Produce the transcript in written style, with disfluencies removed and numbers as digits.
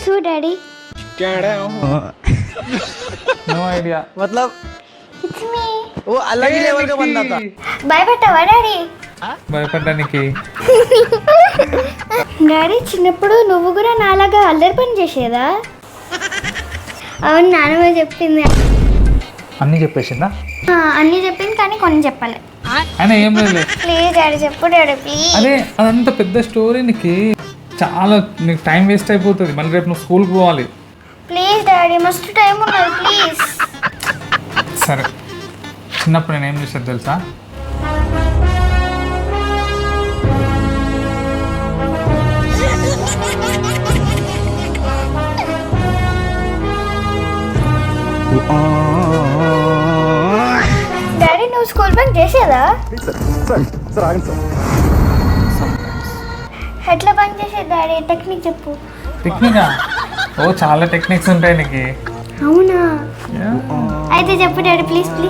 हू daddy? No idea मतलब it's me. वो अलग ही लेवल का बंदा था. భయపడ్డావా డాడీ? భయపడ్డానికి డాడీ చిన్నప్పుడు నువ్వు కూడా నాలాగా అల్లరి పని చేసేదా? అవును, నాన్నమ్మ చెప్పింది. అన్నీ చెప్పేసిందా? అన్నీ చెప్పింది కానీ కొన్ని చెప్పాలి. ఆయన ఏం లేదు. ప్లీజ్ డాడీ చెప్పు డాడీ ప్లీజ్. అదే అదంత పెద్ద స్టోరీ నీకు చాలా నీకు టైం వేస్ట్ అయిపోతుంది. మళ్ళీ రేపు నువ్వు స్కూల్కి పోవాలి. ప్లీజ్ డాడీ మస్తు టైం ఉన్నది ప్లీజ్. సరే, చిన్నప్పుడు నేను ఏం చేసేది తెలుసా? డాడీ నువ్వు స్కూల్ బంక్ చేసేదా? ఎట్లా బంక్ చేసేది డాడీ? టెక్నిక్ చెప్పు. టెక్నికా? ఓ చాలా టెక్నిక్స్ ఉంటాయి నీకు. అవునా? అయితే చెప్పు డాడీ ప్లీజ్ ప్లీజ్.